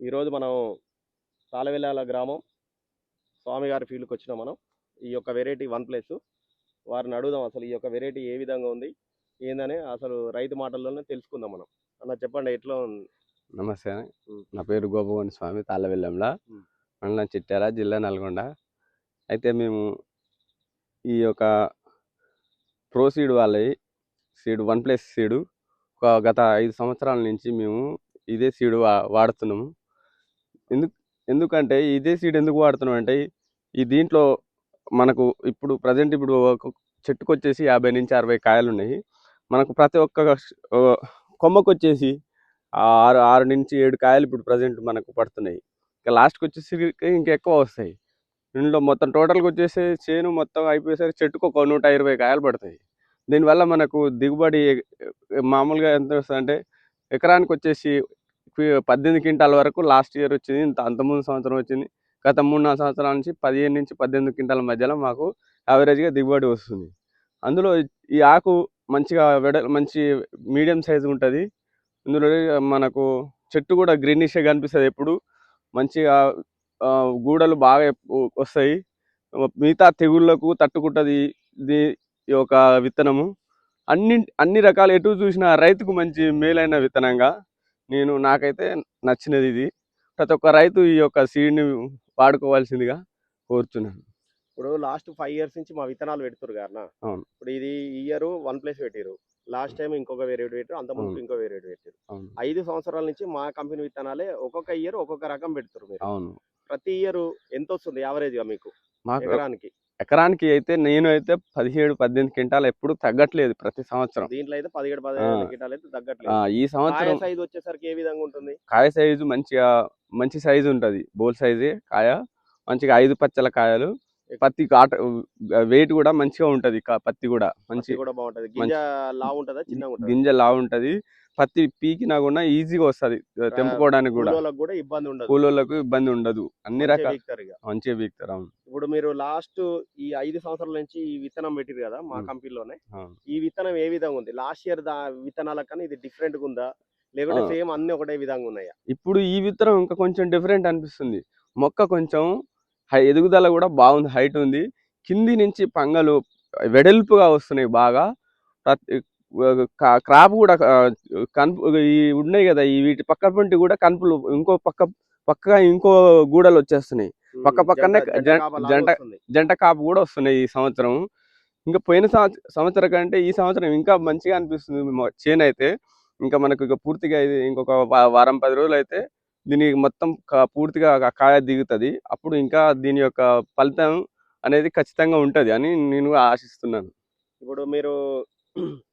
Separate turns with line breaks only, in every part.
ఈరోజు మనం తాళవెల్లాల గ్రామం స్వామి గారి ఫీల్డ్కి వచ్చినాం మనం. ఈ యొక్క వెరైటీ వన్ ప్లస్ వారిని అడుగుదాం, అసలు ఈ యొక్క వెరైటీ ఏ విధంగా ఉంది ఏందని అసలు రైతు మాటల్లోనే తెలుసుకుందాం మనం. అన్న చెప్పండి ఎట్లా ఉంది?
నమస్తే.
ఉమ్,
నా పేరు గోపగొండి స్వామి, తాళ్ళవెల్లంలా,
ఉమ్,
మండలం చిట్యాల, జిల్లా నల్గొండ. అయితే మేము ఈ యొక్క ప్రో సీడ్ వాళ్ళవి సీడ్ వన్ ప్లస్ సీడు గత 5 సంవత్సరాల నుంచి మేము ఇదే సీడు వాడుతున్నాము. ఎందుకు ఎందుకంటే ఇదే సీడ్ ఎందుకు వాడుతున్నాం అంటే, ఈ దీంట్లో మనకు ఇప్పుడు ప్రజెంట్ ఇప్పుడు ఒక చెట్టుకు వచ్చేసి 50 నుంచి 60 కాయలు ఉన్నాయి. మనకు ప్రతి ఒక్క కొమ్మకు వచ్చేసి 6 నుంచి 7 కాయలు ఇప్పుడు ప్రజెంట్ మనకు పడుతున్నాయి. ఇంకా లాస్ట్కి వచ్చేసి ఇంకా ఎక్కువ వస్తాయి. ఇందులో మొత్తం టోటల్గా వచ్చేసి చేను మొత్తం అయిపోయేసరికి చెట్టుకు ఒక 120 కాయలు పడతాయి. దీనివల్ల మనకు దిగుబడి మామూలుగా ఎంత వస్తుందంటే, ఎకరానికి వచ్చేసి 18 క్వింటాల వరకు లాస్ట్ ఇయర్ వచ్చింది. అంతకుముందు సంవత్సరం వచ్చింది. గత 3-4 సంవత్సరాల నుంచి 15 నుంచి 18 క్వింటాల మధ్యలో మాకు యావరేజ్గా దిగుబడి వస్తుంది. అందులో ఈ ఆకు మంచిగా మంచి మీడియం సైజు ఉంటుంది. ఇందులో మనకు చెట్టు కూడా గ్రీనిష్గా కనిపిస్తుంది. ఎప్పుడు మంచిగా గూడలు బాగా వస్తాయి. మిగతా తెగుళ్ళకు తట్టుకుంటుంది ఈ యొక్క విత్తనము. అన్ని రకాల ఎటు చూసిన రైతుకు మంచి మేలైన విత్తనంగా నాకైతే నచ్చినది ఇది. ప్రతి ఒక్క రైతు ఈ యొక్క సీడ్ని వాడుకోవాల్సిందిగా కోరుచున్నాను.
ఇప్పుడు లాస్ట్ 5 years నుంచి మా విత్తనాలు పెడుతురు గారనా.
అవును,
ఇప్పుడు ఇది ఇయర్ వన్ ప్లస్ పెట్టారు, లాస్ట్ టైం ఇంకొక వెరైటీ పెట్టారు, అంత ముందుకు
అవును,
ఇంకో వెరైటీ పెట్టారు.
అవును,
5 సంవత్సరాల నుంచి మా కంపెనీ విత్తనాలే ఒక్కొక్క ఇయర్ ఒక్కొక్క రకం పెడుతురు మీరు.
అవును.
ప్రతి ఇయర్ ఎంత వస్తుంది యావరేజ్గా మీకు
మాకు
ఎకరానికి?
ఎకరానికి అయితే 17-18 క్వింటాలు ఎప్పుడు తగ్గట్లేదు ప్రతి సంవత్సరం.
దీంట్లో అయితే 17-18 గిటాలు అయితే తగ్గట్లేదు.
ఈ
కాయ
సంవత్సరం
సైజ్ వచ్చేసరికి ఏ విధంగా ఉంటుంది?
కాయ సైజు మంచి సైజు ఉంటుంది. బోల్ సైజే కాయ, మంచిగా 5 పచ్చల కాయలు. పత్తి వెయిట్ కూడా మంచిగా ఉంటుంది. పత్తి కూడా
పత్తి కూడా బాగుంటది. గింజ లావు ఉంటుందా, చిన్నగా ఉంటుందా?
గింజ లావు ఉంటుంది. పత్తి పీకినా కూడా ఈజీగా వస్తుంది తెంపుకోవడానికి కూడా.
కూలోళ్ళకు కూడా ఇబ్బంది ఉండదు.
కూలోళ్ళకు ఇబ్బంది ఉండదు. అన్ని
మంచిగా
రకాల
పీకుతారు ఇక.
మంచిగా పీకుతారు. అవును.
ఇప్పుడు మీరు లాస్ట్ ఈ 5 సంవత్సరాల నుంచి ఈ విత్తనం పెట్టిరు కదా మా కంపెనీలోనే.
అవును.
ఈ విత్తనం ఏ విధంగా ఉంది? లాస్ట్ ఇయర్ విత్తనాల కన్నా ఇది డిఫరెంట్ గా ఉందా, లేకుంటే సేమ్ అన్ని ఒకటే విధంగా ఉన్నాయా?
ఇప్పుడు ఈ విత్తనం ఇంకా కొంచెం డిఫరెంట్ అనిపిస్తుంది. మొక్క కొంచెం ఎదుగుదల కూడా బాగుంది, హైట్ ఉంది. కింది నుంచి పంగలు వెడల్పుగా వస్తున్నాయి బాగా. క్రాప్ కూడా కనుపు ఈ ఉన్నాయి కదా, ఈ వీటి పక్క పంటి కూడా కనుపులు ఇంకో పక్కగా ఇంకో గూడలు వచ్చేస్తున్నాయి. పక్క పక్కనే జంట కాపు కూడా వస్తున్నాయి ఈ సంవత్సరం. ఇంకా పోయిన సంవత్సరం కంటే ఈ సంవత్సరం ఇంకా మంచిగా అనిపిస్తుంది చేను అయితే. ఇంకా మనకు ఇక పూర్తిగా ఇది ఇంకొక వారం 10 రోజులు అయితే దీనికి మొత్తం పూర్తిగా కాయ దిగుతుంది. అప్పుడు ఇంకా దీని యొక్క ఫలితం అనేది ఖచ్చితంగా ఉంటుంది అని నేను ఆశిస్తున్నాను.
ఇప్పుడు మీరు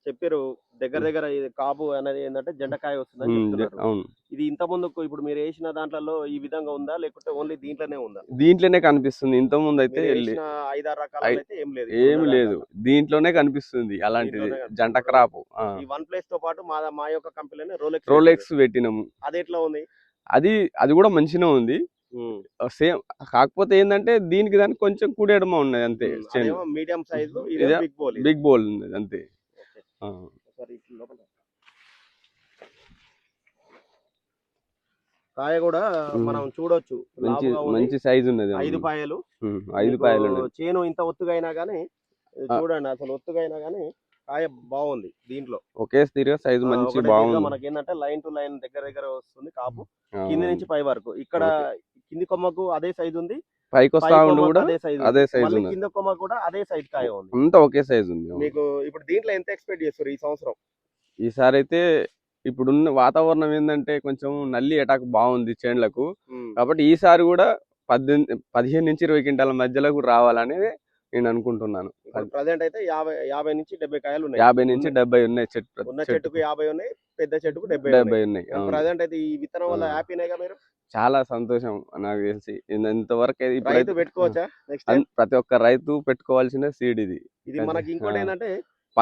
చెప్పారు దగ్గర ఇది కాపు అనేది ఏంటంటే జెండకాయ వస్తుందని చెప్తున్నారు.
అవును.
ఇది ఇంత ముందుకు ఇప్పుడు మీరు వేసిన దాంట్లో ఈ విధంగా ఉందా, లేకుంటే ఓన్లీ దీంట్లోనే ఉందా?
దీంట్లోనే కనిపిస్తుంది. ఇంత ముందు అయితే
5-6 రకాలలో అయితే
ఏమి లేదు, దీంట్లోనే కనిపిస్తుంది అలాంటిది జంట క్రాప్.
ఈ వన్ ప్లస్ తో పాటు మా యొక్క కంపెనీలోనే
రోలెక్స్ పెట్టినాము.
అది ఎట్లా ఉంది?
అది కూడా మంచిగా ఉంది. సేమ్, కాకపోతే ఏంటంటే దీనికి దానికి కొంచెం కూడేయడమా ఉన్నది అంతే.
మీడియం సైజు,
బిగ్ బోల్ ఉంది అంతే.
కాయ కూడా మనం చూడొచ్చు,
మంచి సైజు ఉన్నది.
5 పాయలు.
5 పాయలు.
చేను ఇంత ఒత్తుగా అయినా కానీ చూడండి, అసలు ఒత్తుగా అయినా కానీ కాయ బాగుంది. దీంట్లో
ఒకే తీరుగా సైజు మంచి బాగుంది.
మనకి ఏంటంటే లైన్ టు లైన్ దగ్గర వస్తుంది కాపు, కింది నుంచి పై వరకు. ఇక్కడ కింది కొమ్మకు అదే సైజు ఉంది, పైకి వస్తా ఉండి కూడా అదే సైజు, కింద కొమ్మ కూడా అదే సైజ్ కాయ ఉంది.
అంతా ఒకే సైజు ఉంది.
మీకు ఇప్పుడు దీంట్లో ఎంత ఎక్స్పెక్ట్ చేస్తారు ఈ సంవత్సరం?
ఈసారి అయితే ఇప్పుడున్న వాతావరణం ఏంటంటే కొంచెం నల్లి అటాక్ బాగుంది చేన్లకు. కాబట్టి ఈసారి కూడా 15 నుంచి 20 క్వింటాల మధ్యలో కూడా రావాలని నేను అనుకుంటున్నాను.
ప్రజెంట్ అయితే 50 నుంచి 70 కాయలు ఉన్నాయి.
50 నుంచి 70 ఉన్నాయి.
చెట్టుకు 50 ఉన్నాయి, పెద్ద చెట్టుకు 70 ఉన్నాయి. ప్రజెంట్ అయితే ఈ విత్తనం వల్ల హ్యాపీనేగా మీరు? చాలా సంతోషం నాకు తెలిసి. ఇంతవరకు రైతు పెట్టుకోవచ్చా?
ప్రతి ఒక్క రైతు పెట్టుకోవాల్సిన సీడ్ ఇది.
మనకి ఇంకోటి ఏంటంటే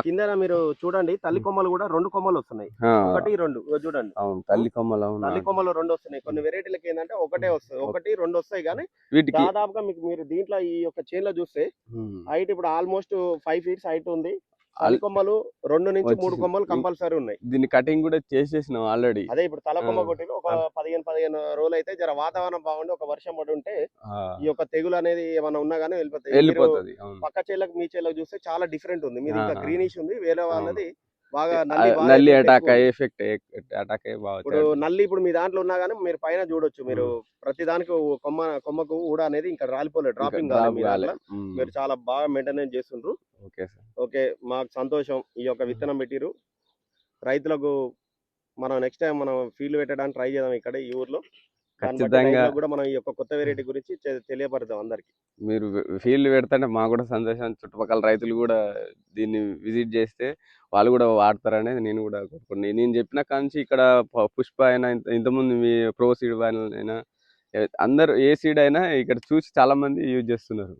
కింద మీరు చూడండి, తల్లి కొమ్మలు కూడా 2 కొమ్మలు వస్తున్నాయి. 1, 2 చూడండి.
తల్లి కొమ్మలు
2 వస్తున్నాయి. కొన్ని వెరైటీలకి ఏంటంటే ఒకటే వస్తుంది, 1, 2 వస్తాయి. కానీ దాదాపుగా మీరు దీంట్లో ఈ యొక్క చేన్ లో చూస్తే హైట్ ఇప్పుడు ఆల్మోస్ట్ 5 feet హైట్ ఉంది. తల్లి కొమ్మలు 2 నుంచి 3
వచ్చేసింది.
కొమ్మలు కంపల్సరీ ఉన్నాయి.
దీన్ని కటింగ్ కూడా చేసేసినాం ఆల్రెడీ.
అదే ఇప్పుడు తల కొమ్మ
ఆ.
కొట్టి ఒక 15 రోజులు అయితే జర వాతావరణం బాగుండి ఒక వర్షం పడి ఉంటే
ఆ,
ఈ యొక్క తెగులు అనేది ఏమైనా ఉన్నా గానీ వెళ్ళిపోతాయి. మీరు
వెళ్ళిపోతుంది. అవును.
పక్క చేలకు మీ చేలకు చూస్తే చాలా డిఫరెంట్ ఉంది. మీది ఇంకా
ఆ,
గ్రీనిష్ ఉంది. వేరే
అవును.
వాళ్ళది బాగా
ఆ,
నల్లి బాగా
నల్లి
ఎఫెక్ట్
అటాక్
ఎక్కువ ఉంది.
ఎఫెక్ట్ అటాక్ అయ్యి బాగా
ఇప్పుడు నల్లి ఇప్పుడు మీ దాంట్లో ఉన్నా గానీ మీరు పైన చూడొచ్చు. మీరు
ఉమ్.
ప్రతి దానికి కొమ్మకు ఊడ అనేది ఇంకా రాలిపోలేదు.
ఇంకా
డ్రాపింగ్ కాలేదు
డ్రాప్
మీ
కాలే.
దాంట్లో. మీరు చాలా బాగా మెయింటెనెన్స్ చేస్తుండ్రు.
Okay sir.
ఓకే. మాకు సంతోషం. ఈ యొక్క విత్తనం పెట్టిర్రు. రైతులకు మనం నెక్స్ట్ టైం మనం ఫీల్డ్ పెట్టడానికి ట్రై చేద్దాం ఇక్కడ ఈ ఊర్లో. దాన్ని బట్టి
ఖచ్చితంగా
రైతులకు కూడా మనం ఈ యొక్క కొత్త వెరైటీ గురించి తెలియపరుద్దాం అందరికి.
మీరు ఫీల్డ్ పెడితేనే మాకు కూడా సంతోషం. చుట్టుపక్కల రైతులు కూడా దీన్ని విజిట్ చేస్తే వాళ్ళు కూడా వాడతారనేది నేను కూడా కోరుకుంటున్నాను. నేను చెప్పిన కాంచి ఇక్కడ పుష్ప అయినా ఇంతకుముందు మీ ప్రో సీడ్ అయినా అందరు ఏ సీడ్ అయినా ఇక్కడ చూసి చాలా మంది యూజ్ చేస్తున్నారు.